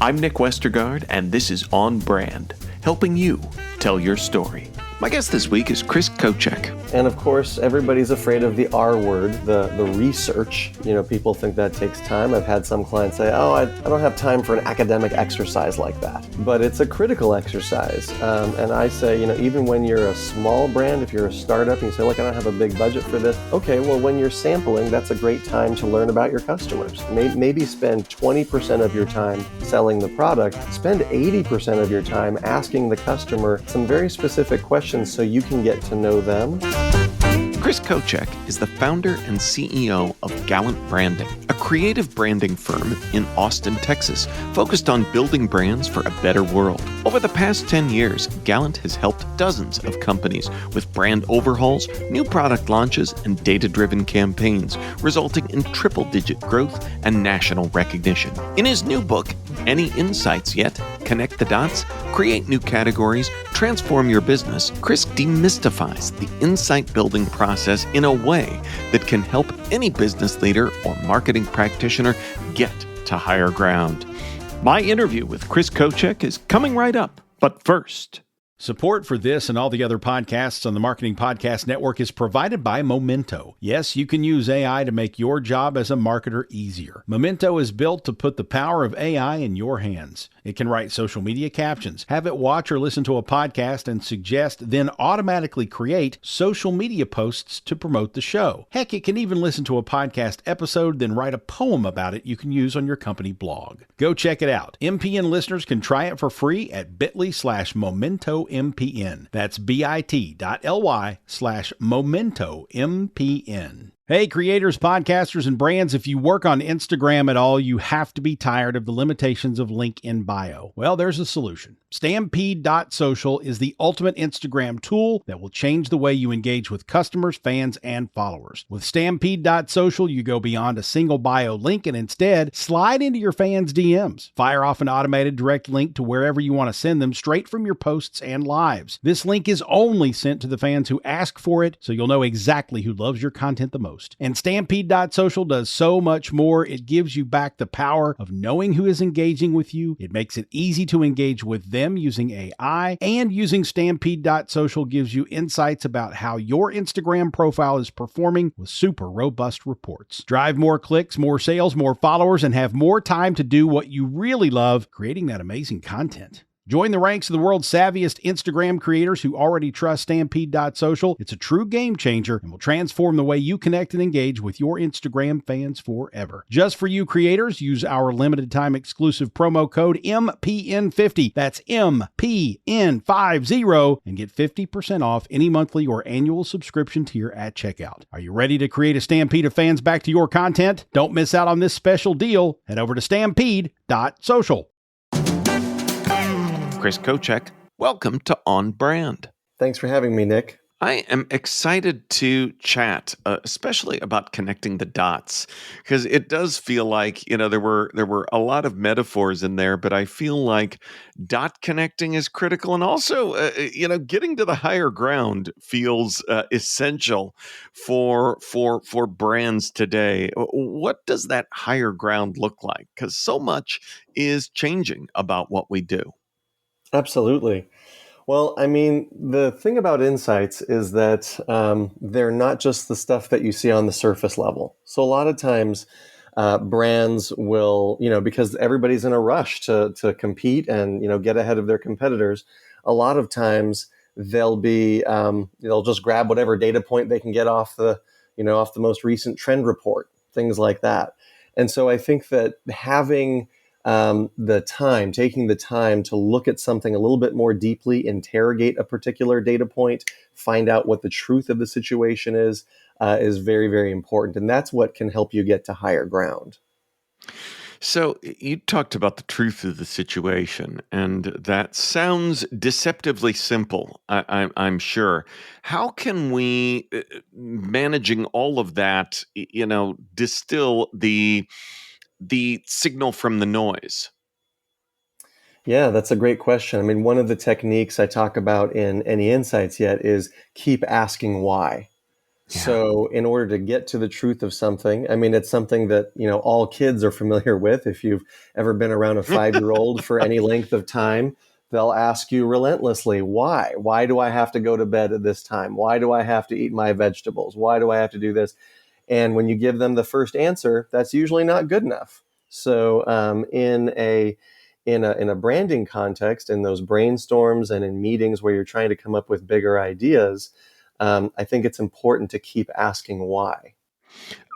I'm Nick Westergaard, and this is On Brand, helping you tell your story. My guest this week is Chris Kocek. And of course, everybody's afraid of the R word, the research. People think that takes time. I've had some clients say, I don't have time for an academic exercise like that. But it's a critical exercise. And I say, even when you're a small brand, if you're a startup and you say, look, I don't have a big budget for this. Okay, well, when you're sampling, that's a great time to learn about your customers. Maybe spend 20% of your time selling the product. Spend 80% of your time asking the customer some very specific questions so you can get to know them. Chris Kocek is the founder and CEO of Gallant Branding, a creative branding firm in Austin, Texas, focused on building brands for a better world. Over the past 10 years, Gallant has helped dozens of companies with brand overhauls, new product launches, and data-driven campaigns, resulting in triple-digit growth and national recognition. In his new book, Any Insights Yet? Connect the Dots, Create New Categories, Transform Your Business, Chris demystifies the insight building process in a way that can help any business leader or marketing practitioner get to higher ground. My interview with Chris Kocek is coming right up, but first... Support for this and all the other podcasts on the Marketing Podcast Network is provided by Momento. Yes, you can use AI to make your job as a marketer easier. Momento is built to put the power of AI in your hands. It can write social media captions, have it watch or listen to a podcast and suggest, then automatically create social media posts to promote the show. Heck, it can even listen to a podcast episode, then write a poem about it you can use on your company blog. Go check it out. MPN listeners can try it for free at bit.ly/MomentoMPN. That's bit.ly/MomentoMPN. Hey, creators, podcasters, and brands, if you work on Instagram at all, you have to be tired of the limitations of link in bio. Well, there's a solution. Stampede.social is the ultimate Instagram tool that will change the way you engage with customers, fans, and followers. With Stampede.social, you go beyond a single bio link and instead slide into your fans' DMs. Fire off an automated direct link to wherever you want to send them straight from your posts and lives. This link is only sent to the fans who ask for it, so you'll know exactly who loves your content the most. And Stampede.social does so much more. It gives you back the power of knowing who is engaging with you. It makes it easy to engage with them using AI, and using Stampede.social gives you insights about how your Instagram profile is performing with super robust reports. Drive more clicks, more sales, more followers, and have more time to do what you really love, creating that amazing content. Join the ranks of the world's savviest Instagram creators who already trust Stampede.social. It's a true game changer and will transform the way you connect and engage with your Instagram fans forever. Just for you creators, use our limited time exclusive promo code MPN50. That's MPN50 and get 50% off any monthly or annual subscription tier at checkout. Are you ready to create a stampede of fans back to your content? Don't miss out on this special deal. Head over to Stampede.social. Chris Kocek, welcome to On Brand. Thanks for having me, Nick. I am excited to chat, especially about connecting the dots, because it does feel like, there were a lot of metaphors in there, but I feel like dot connecting is critical, and also, getting to the higher ground feels essential for brands today. What does that higher ground look like? Because so much is changing about what we do. Absolutely. Well, the thing about insights is that they're not just the stuff that you see on the surface level. So a lot of times brands will, because everybody's in a rush to compete and, get ahead of their competitors, a lot of times they'll just grab whatever data point they can get off the most recent trend report, things like that. And so I think that having taking the time to look at something a little bit more deeply, interrogate a particular data point, find out what the truth of the situation is very, very important. And that's what can help you get to higher ground. So you talked about the truth of the situation, and that sounds deceptively simple, I'm sure. How can we, managing all of that, distill the signal from the noise? Yeah, that's a great question. One of the techniques I talk about in Any Insights Yet is keep asking why. Yeah. So in order to get to the truth of something, I mean, it's something that, all kids are familiar with. If you've ever been around a 5-year-old for any length of time, they'll ask you relentlessly, why? Why do I have to go to bed at this time? Why do I have to eat my vegetables? Why do I have to do this? And when you give them the first answer, that's usually not good enough. So in a branding context, in those brainstorms and in meetings where you're trying to come up with bigger ideas, I think it's important to keep asking why.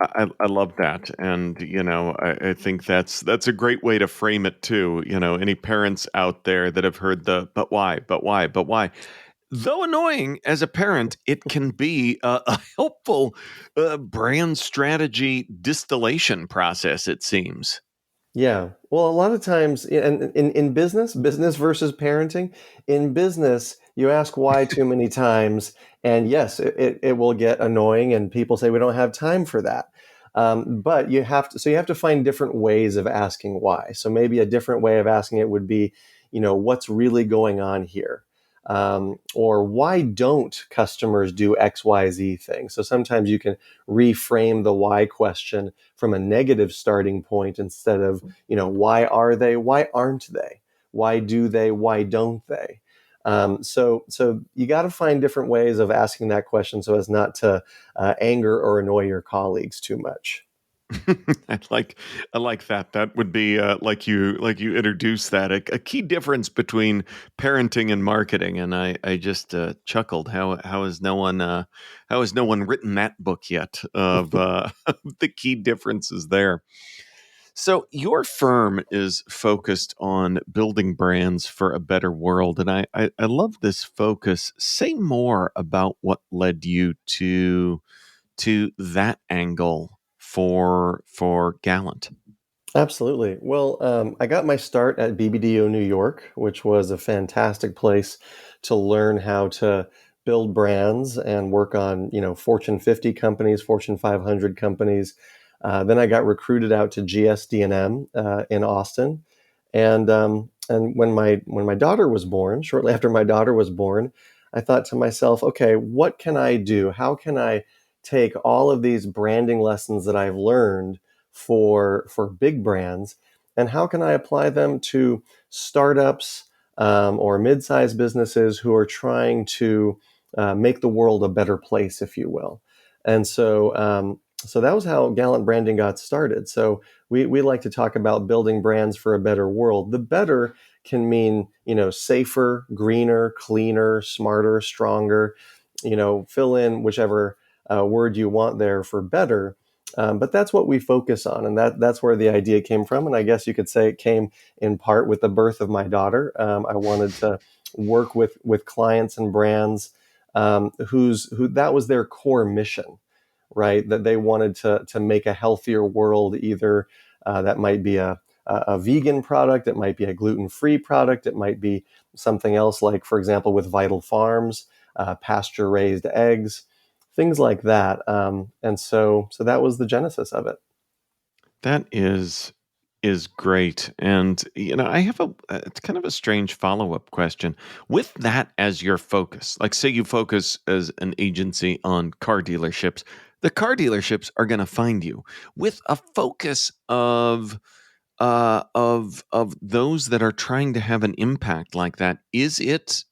I love that, and I think that's a great way to frame it too. Any parents out there that have heard the "but why, but why, but why," though annoying as a parent, it can be a helpful brand strategy distillation process. It seems. Yeah. Well, a lot of times, and in business versus parenting, in business, you ask why too many times, and yes, it will get annoying, and people say we don't have time for that. But you have to find different ways of asking why. So maybe a different way of asking it would be, what's really going on here? Or why don't customers do X, Y, Z thing? So sometimes you can reframe the why question from a negative starting point instead of, why are they? Why aren't they? Why do they? Why don't they? So you got to find different ways of asking that question so as not to anger or annoy your colleagues too much. I like that. That would be like you introduced that a key difference between parenting and marketing. And I just chuckled. How has no one written that book yet of the key differences there? So your firm is focused on building brands for a better world, and I love this focus. Say more about what led you to that angle for Gallant. Absolutely. Well, I got my start at BBDO New York, which was a fantastic place to learn how to build brands and work on, Fortune 50 companies, Fortune 500 companies. Then I got recruited out to GSD&M in Austin, and when my daughter was born, shortly after my daughter was born, I thought to myself, okay, what can I do? How can I take all of these branding lessons that I've learned for big brands, and how can I apply them to startups or mid-sized businesses who are trying to make the world a better place, if you will. And so that was how Gallant Branding got started. So we like to talk about building brands for a better world. The better can mean, safer, greener, cleaner, smarter, stronger. Fill in whichever word you want there for better. But that's what we focus on, and that's where the idea came from. And I guess you could say it came in part with the birth of my daughter. I wanted to work with clients and brands who that was their core mission, right? That they wanted to make a healthier world. Either that might be a vegan product, it might be a gluten-free product, it might be something else, like, for example, with Vital Farms, pasture-raised eggs, things like that. And so that was the genesis of it. That is great. And I have it's kind of a strange follow-up question. With that as your focus, like say you focus as an agency on car dealerships, the car dealerships are going to find you. With a focus of those that are trying to have an impact like that, is it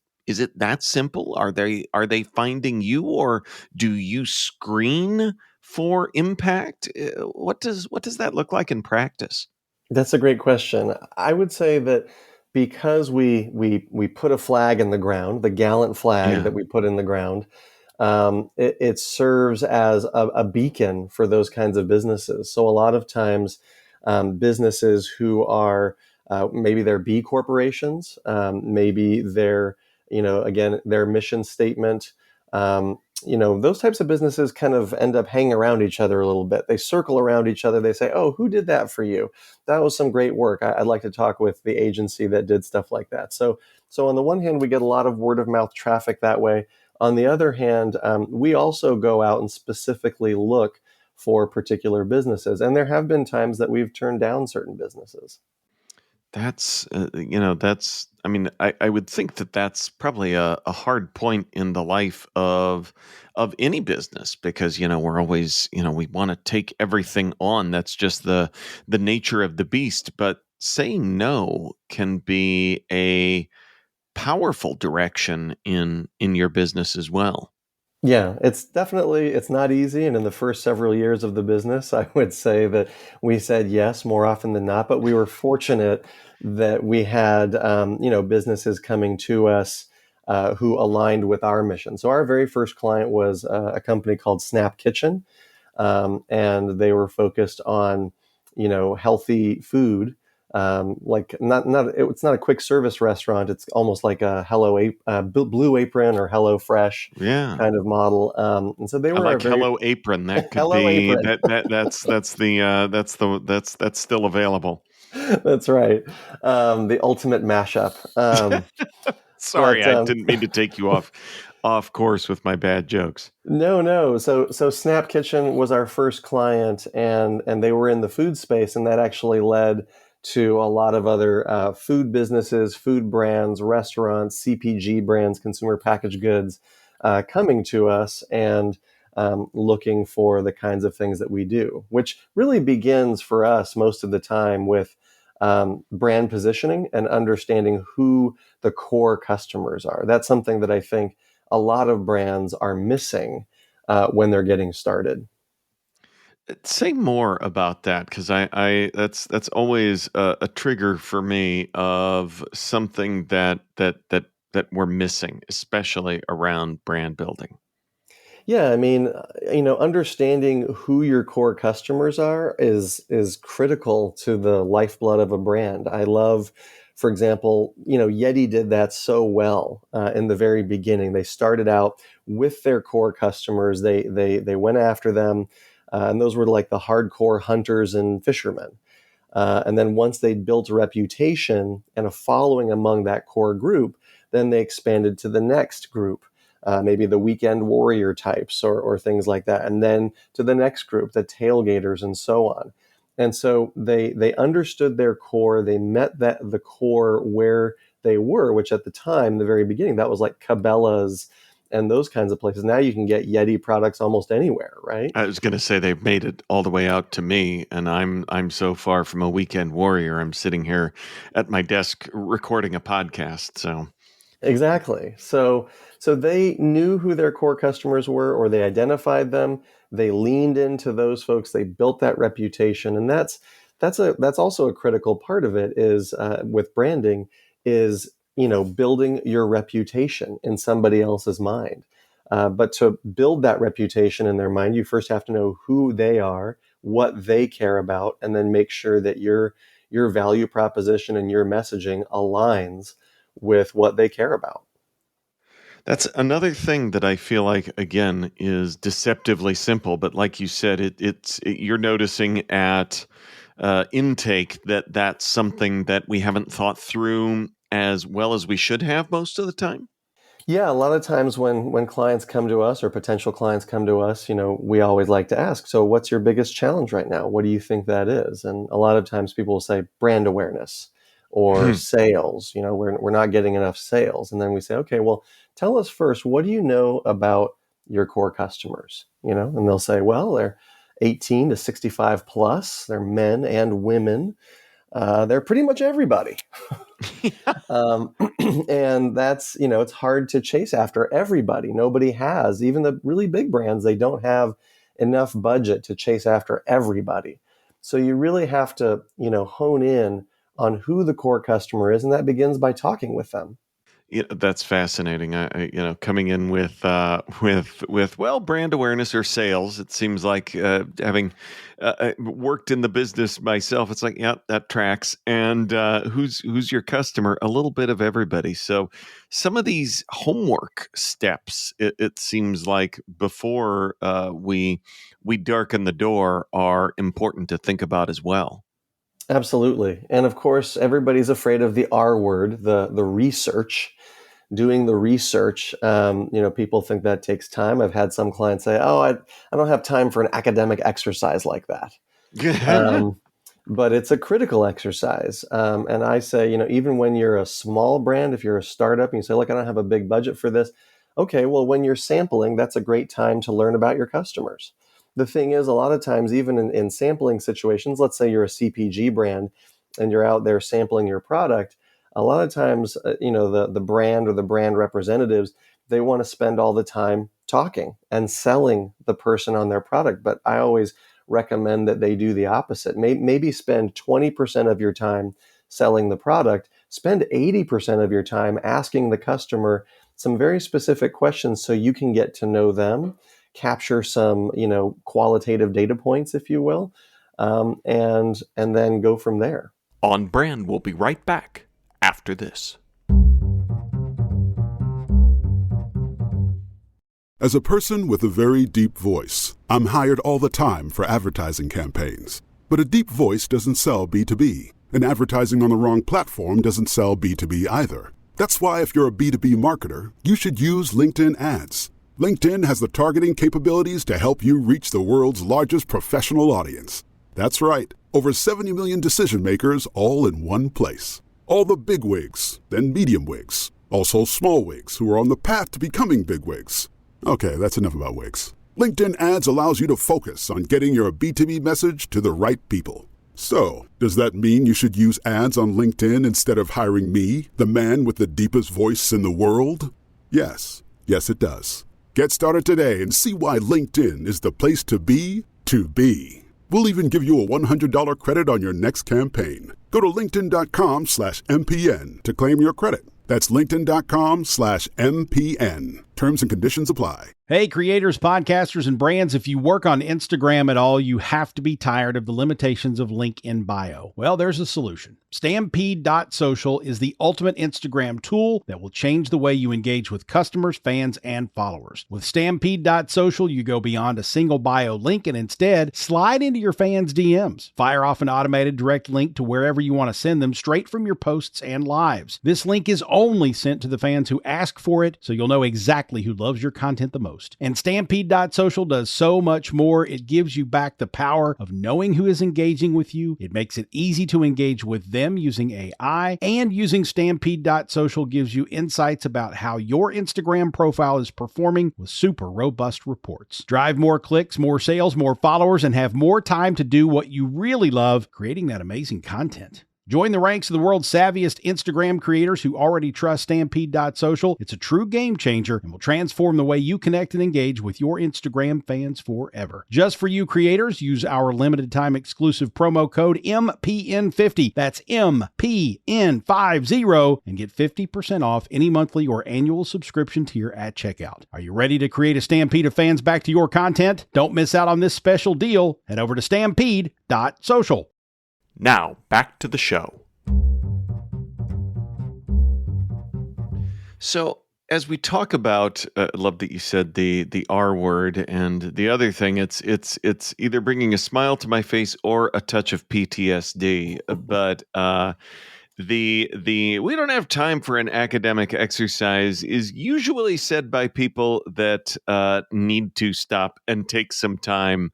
that simple? Are they finding you, or do you screen for impact? What does that look like in practice? That's a great question. I would say that because we put a flag in the ground, the gallant flag Yeah. that we put in the ground, it serves as a beacon for those kinds of businesses. So a lot of times, businesses who are maybe they're B corporations, maybe they're, again, their mission statement. Those types of businesses kind of end up hanging around each other a little bit. They circle around each other. They say, "Oh, who did that for you? That was some great work. I'd like to talk with the agency that did stuff like that." So on the one hand, we get a lot of word of mouth traffic that way. On the other hand, we also go out and specifically look for particular businesses, and there have been times that we've turned down certain businesses. I mean, I would think that that's probably a hard point in the life of any business because, we're always, we want to take everything on. That's just the nature of the beast. But saying no can be a powerful direction in your business as well. Yeah, it's not easy. And in the first several years of the business, I would say that we said yes more often than not. But we were fortunate that we had, businesses coming to us who aligned with our mission. So our very first client was a company called Snap Kitchen, and they were focused on, healthy food. Like it's not a quick service restaurant. It's almost like a Blue Apron or Hello Fresh Yeah. kind of model. And so they I were a like very Hello Apron. That could Hello be Apron. that's still available. That's right. The ultimate mashup. Sorry, But I didn't mean to take you off course with my bad jokes. No, no. So Snap Kitchen was our first client, and they were in the food space, and that actually led to a lot of other food businesses, food brands, restaurants, CPG brands, consumer packaged goods, coming to us and looking for the kinds of things that we do, which really begins for us most of the time with brand positioning and understanding who the core customers are. That's something that I think a lot of brands are missing when they're getting started. Say more about that because I that's always a trigger for me of something that we're missing, especially around brand building. Yeah, I mean, understanding who your core customers are is critical to the lifeblood of a brand. I love, for example, Yeti did that so well in the very beginning. They started out with their core customers. They went after them, and those were like the hardcore hunters and fishermen. And then once they built a reputation and a following among that core group, then they expanded to the next group, maybe the weekend warrior types or things like that. And then to the next group, the tailgaters and so on. And so they understood their core. They met the core where they were, which at the time, the very beginning, that was like Cabela's and those kinds of places. Now you can get Yeti products almost anywhere, right? I was going to say they've made it all the way out to me, and I'm so far from a weekend warrior. I'm sitting here at my desk recording a podcast. So Exactly. So they knew who their core customers were, or they identified them. They leaned into those folks. They built that reputation, and that's also a critical part of it. Is with branding is building your reputation in somebody else's mind. But to build that reputation in their mind, you first have to know who they are, what they care about, and then make sure that your value proposition and your messaging aligns with what they care about. that's another thing that I feel like again is deceptively simple, but like you said, you're noticing at intake that that's something that we haven't thought through as well as we should have most of the time. Yeah, a lot of times when clients come to us or potential clients come to us, we always like to ask, so what's your biggest challenge right now? What do you think that is? And a lot of times people will say brand awareness or sales. We're not getting enough sales. And then we say, okay, well, tell us first, what do you know about your core customers? And they'll say, well, they're 18 to 65 plus, they're men and women. They're pretty much everybody. Um, and that's, it's hard to chase after everybody. Nobody has, even the really big brands, they don't have enough budget to chase after everybody. So you really have to, hone in on who the core customer is. And that begins by talking with them. Yeah, that's fascinating. Coming in with well, brand awareness or sales. It seems like having worked in the business myself, it's like, yeah, that tracks. And who's your customer? A little bit of everybody. So some of these homework steps, it seems like before we darken the door, are important to think about as well. Absolutely. And of course, everybody's afraid of the R word, the research. Doing the research, people think that takes time. I've had some clients say, "Oh, I don't have time for an academic exercise like that." Um, but it's a critical exercise. And I say, even when you're a small brand, if you're a startup and you say, look, I don't have a big budget for this. Okay, well, when you're sampling, that's a great time to learn about your customers. The thing is, a lot of times, even in sampling situations, let's say you're a CPG brand and you're out there sampling your product, a lot of times, the brand or the brand representatives, they want to spend all the time talking and selling the person on their product. But I always recommend that they do the opposite. Maybe spend 20% of your time selling the product, spend 80% of your time asking the customer some very specific questions so you can get to know them, capture some, qualitative data points, if you will, and then go from there. On Brand will be right back after this. As a person with a very deep voice, I'm hired all the time for advertising campaigns. But a deep voice doesn't sell B2B, and advertising on the wrong platform doesn't sell B2B either. That's why if you're a B2B marketer, you should use LinkedIn ads. LinkedIn has the targeting capabilities to help you reach the world's largest professional audience. That's right, over 70 million decision makers all in one place. All the big wigs, then medium wigs, also small wigs who are on the path to becoming big wigs. Okay, that's enough about wigs. LinkedIn ads allows you to focus on getting your B2B message to the right people. So, does that mean you should use ads on LinkedIn instead of hiring me, the man with the deepest voice in the world? Yes. Yes, it does. Get started today and see why LinkedIn is the place to be to be. We'll even give you a $100 credit on your next campaign. Go to linkedin.com/MPN to claim your credit. That's linkedin.com/MPN. Terms and conditions apply. Hey, creators, podcasters, and brands, if you work on Instagram at all, you have to be tired of the limitations of link in bio. Well, there's a solution. Stampede.social is the ultimate Instagram tool that will change the way you engage with customers, fans, and followers. With Stampede.social, you go beyond a single bio link and instead slide into your fans' DMs. Fire off an automated direct link to wherever you want to send them straight from your posts and lives. This link is only sent to the fans who ask for it, so you'll know exactly who loves your content the most. And Stampede.social does so much more. It gives you back the power of knowing who is engaging with you. It makes it easy to engage with them using AI, and using Stampede.social gives you insights about how your Instagram profile is performing with super robust reports. Drive more clicks, more sales, more followers, and have more time to do what you really love, creating that amazing content. Join the ranks of the world's savviest Instagram creators who already trust Stampede.social. It's a true game changer and will transform the way you connect and engage with your Instagram fans forever. Just for you creators, use our limited time exclusive promo code MPN50. That's MPN50 and get 50% off any monthly or annual subscription tier at checkout. Are you ready to create a stampede of fans back to your content? Don't miss out on this special deal. Head over to Stampede.social. Now, back to the show. So, as we talk about, I love that you said the R word, and the other thing, it's either bringing a smile to my face or a touch of PTSD. But the we don't have time for an academic exercise is usually said by people that need to stop and take some time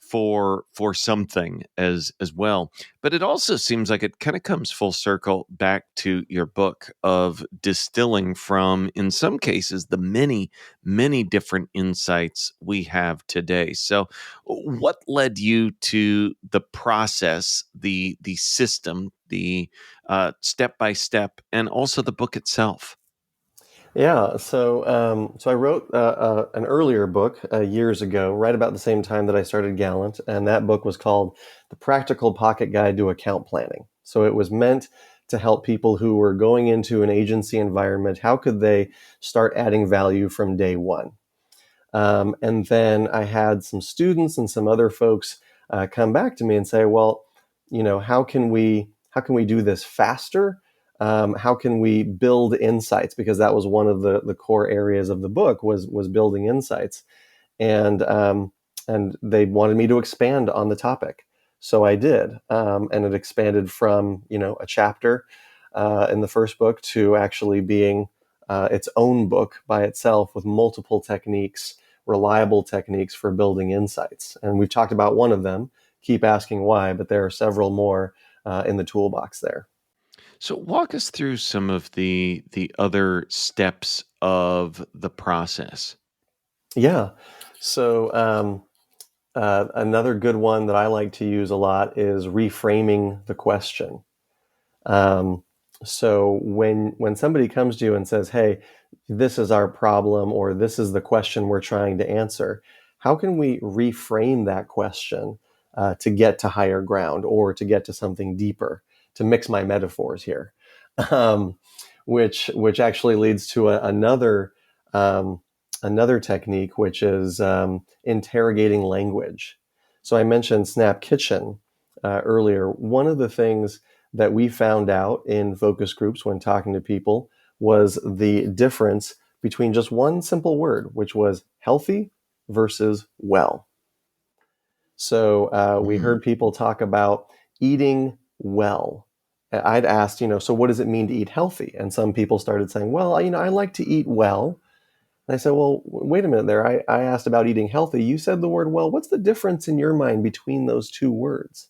for something as well. But it also seems like it kind of comes full circle back to your book of distilling from, in some cases, the many different insights we have today. So what led you to the process, the system, the step by step, and also the book itself? Yeah, so I wrote an earlier book years ago, right about the same time that I started Gallant, and that book was called The Practical Pocket Guide to Account Planning. So it was meant to help people who were going into an agency environment. How could they start adding value from day one? And then I had some students and some other folks come back to me and say, well, how can we do this faster? How can we build insights? Because that was one of the core areas of the book was building insights, and they wanted me to expand on the topic, so I did, and it expanded from a chapter in the first book to actually being its own book by itself with multiple techniques, reliable techniques for building insights, and we've talked about one of them, keep asking why, but there are several more in the toolbox there. So walk us through some of the other steps of the process. Yeah. So another good one that I like to use a lot is reframing the question. Um, so when somebody comes to you and says, "Hey, this is our problem," or "This is the question we're trying to answer," how can we reframe that question to get to higher ground or to get to something deeper? To mix my metaphors here, um, which actually leads to um, another technique, which is interrogating language. So I mentioned Snap Kitchen earlier. One of the things that we found out in focus groups when talking to people was the difference between just one simple word, which was healthy versus well. So we Mm. heard people talk about eating well. I'd asked, so what does it mean to eat healthy? And some people started saying, well, I like to eat well. And I said, well, wait a minute there. I asked about eating healthy. You said the word well. What's the difference in your mind between those two words?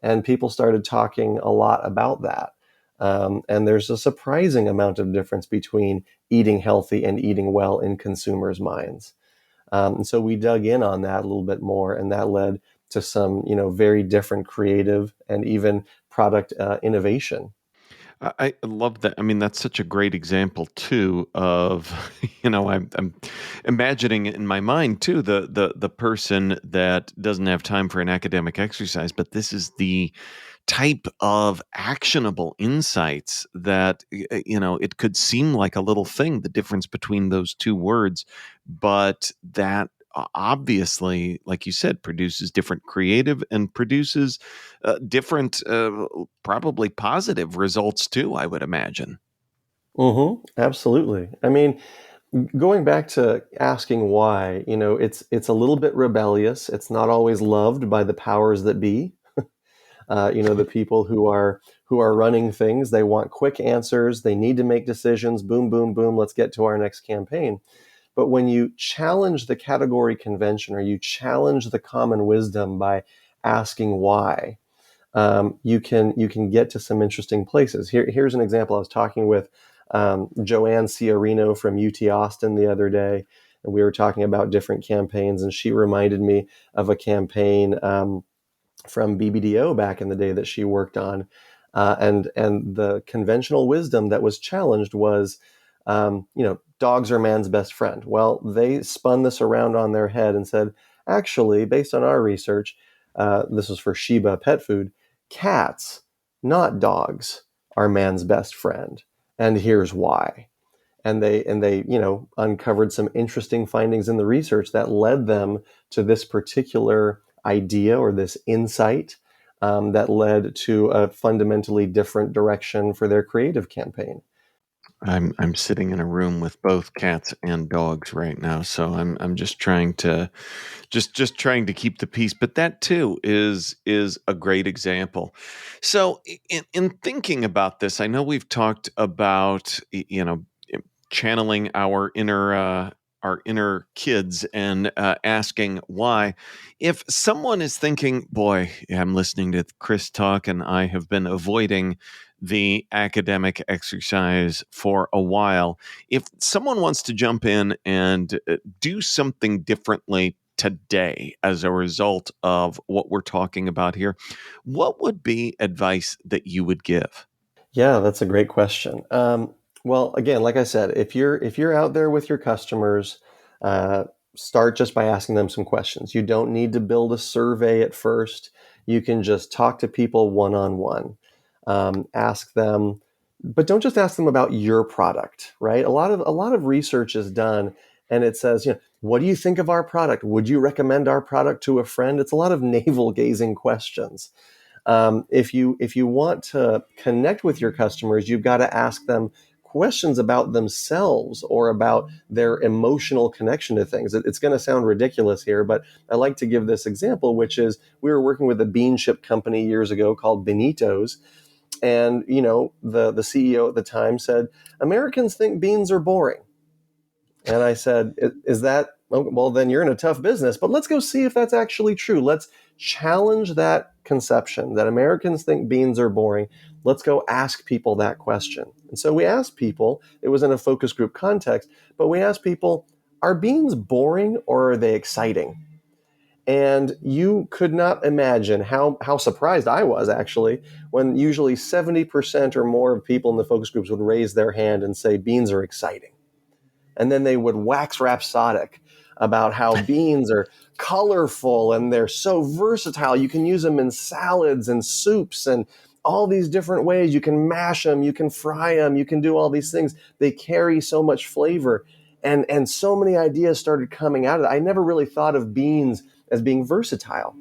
And people started talking a lot about that. And there's a surprising amount of difference between eating healthy and eating well in consumers' minds. And so we dug in on that a little bit more, and that led to some, very different creative and even product innovation. I love that. I mean, that's such a great example too of, I'm imagining in my mind too the person that doesn't have time for an academic exercise, but this is the type of actionable insights that it could seem like a little thing, the difference between those two words, but that obviously, like you said, produces different creative and produces different probably positive results too, I would imagine. Absolutely. I mean, going back to asking why, it's a little bit rebellious. It's not always loved by the powers that be. The people who are running things. They want quick answers. They need to make decisions. Boom, boom, boom. Let's get to our next campaign. But when you challenge the category convention or you challenge the common wisdom by asking why, you can get to some interesting places. Here's an example. I was talking with Joanne Ciarino from UT Austin the other day, and we were talking about different campaigns, and she reminded me of a campaign from BBDO back in the day that she worked on, and the conventional wisdom that was challenged was, dogs are man's best friend. Well, they spun this around on their head and said, actually, based on our research, this was for Sheba pet food, cats, not dogs, are man's best friend, and here's why. And they uncovered some interesting findings in the research that led them to this particular idea or this insight that led to a fundamentally different direction for their creative campaign. I'm sitting in a room with both cats and dogs right now, so I'm just trying to just trying to keep the peace. But that too is a great example. So in thinking about this, I know we've talked about channeling our inner kids and asking why. If someone is thinking, boy, I'm listening to Chris talk and I have been avoiding the academic exercise for a while, if someone wants to jump in and do something differently today as a result of what we're talking about here, what would be advice that you would give? Yeah, that's a great question. Well, again, like I said, if you're out there with your customers, uh, start just by asking them some questions. You don't need to build a survey at first. You can just talk to people one on one. Ask them, but don't just ask them about your product, right? A lot of research is done, and it says, what do you think of our product? Would you recommend our product to a friend? It's a lot of navel gazing questions. If you want to connect with your customers, you've got to ask them questions about themselves or about their emotional connection to things. It's going to sound ridiculous here, but I like to give this example, which is we were working with a bean chip company years ago called Benito's. And, the CEO at the time said, Americans think beans are boring. And I said, is that Oh, well, then you're in a tough business, but let's go see if that's actually true. Let's challenge that conception that Americans think beans are boring. Let's go ask people that question. And so we asked people, it was in a focus group context, but we asked people, are beans boring or are they exciting? And you could not imagine how surprised I was, actually, when usually 70% or more of people in the focus groups would raise their hand and say beans are exciting. And then they would wax rhapsodic about how beans are colorful and they're so versatile. You can use them in salads and soups and all these different ways. You can mash them, you can fry them, you can do all these things. They carry so much flavor. And so many ideas started coming out of it. I never really thought of beans as being versatile.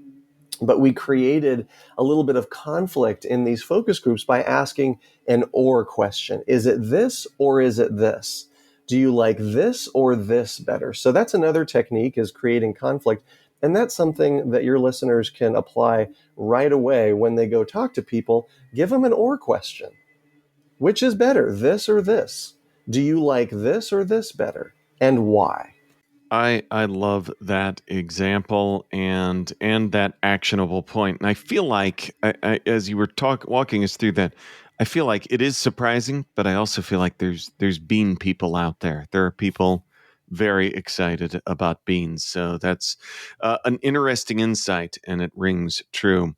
But we created a little bit of conflict in these focus groups by asking an or question. Is it this or is it this? Do you like this or this better? So that's another technique, is creating conflict. And that's something that your listeners can apply right away when they go talk to people. Give them an or question. Which is better, this or this? Do you like this or this better? And why? I love that example and that actionable point. And I feel like as you were walking us through that, I feel like it is surprising, but I also feel like there's bean people out there. There are people very excited about beans. So that's an interesting insight, and it rings true.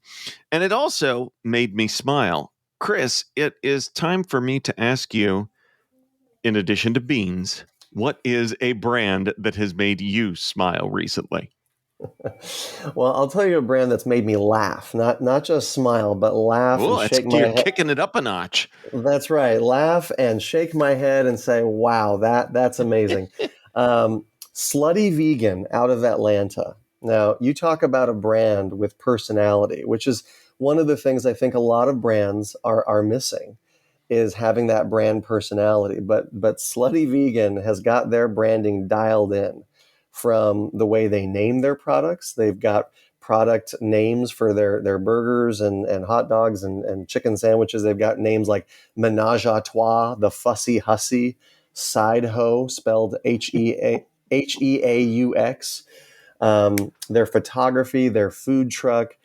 And it also made me smile. Chris, it is time for me to ask you, in addition to beans, what is a brand that has made you smile recently? Well, I'll tell you a brand that's made me laugh, not just smile, but laugh and Oh, shake my you're head. kicking it up a notch. That's right. Laugh and shake my head and say, wow, that's amazing. Slutty Vegan out of Atlanta. Now, you talk about a brand with personality, which is one of the things I think a lot of brands are missing, is having that brand personality. But Slutty Vegan has got their branding dialed in, from the way they name their products. They've got product names for their burgers and hot dogs and chicken sandwiches. They've got names like Menage a Trois, the Fussy Hussy, Side Ho, spelled Heaux. Their photography, their food truck,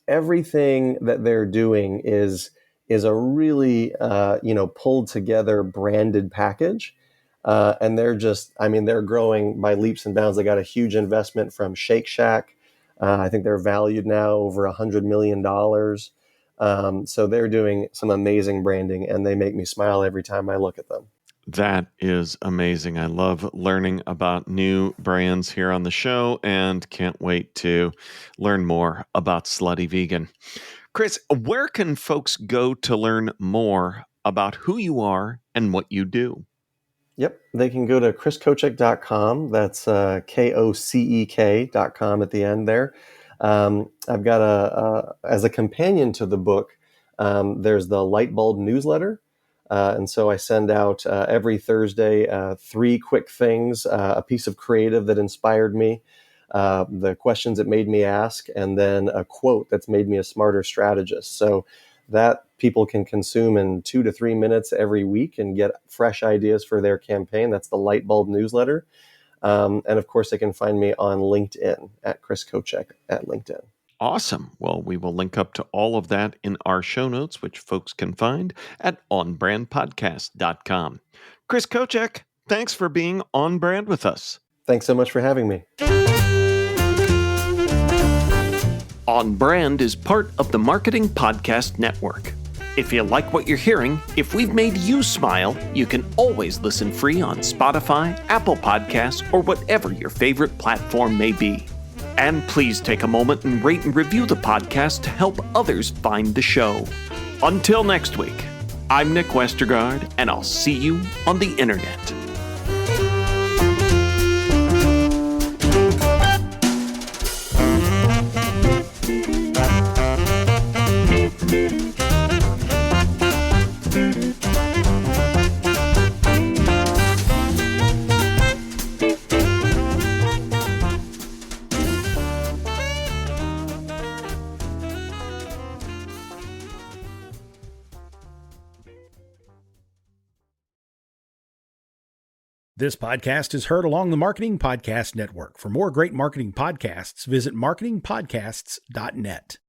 everything that they're doing is a really pulled together branded package. And they're growing by leaps and bounds. They got a huge investment from Shake Shack. I think they're valued now over $100 million. So they're doing some amazing branding, and they make me smile every time I look at them. That is amazing. I love learning about new brands here on the show and can't wait to learn more about Slutty Vegan. Chris, where can folks go to learn more about who you are and what you do? Yep. They can go to chriskocek.com. That's KOCEK.com at the end there. I've got as a companion to the book, there's the Light Bulb newsletter. And so I send out every Thursday 3 quick things, a piece of creative that inspired me, the questions it made me ask, and then a quote that's made me a smarter strategist. So that people can consume in 2 to 3 minutes every week and get fresh ideas for their campaign. That's the Light Bulb newsletter. And of course, they can find me on LinkedIn at Chris Kocek at LinkedIn. Awesome. Well, we will link up to all of that in our show notes, which folks can find at onbrandpodcast.com. Chris Kocek, thanks for being on brand with us. Thanks so much for having me. On Brand is part of the Marketing Podcast Network. If you like what you're hearing, if we've made you smile, you can always listen free on Spotify, Apple Podcasts, or whatever your favorite platform may be. And please take a moment and rate and review the podcast to help others find the show. Until next week, I'm Nick Westergaard, and I'll see you on the internet. This podcast is heard along the Marketing Podcast Network. For more great marketing podcasts, visit marketingpodcasts.net.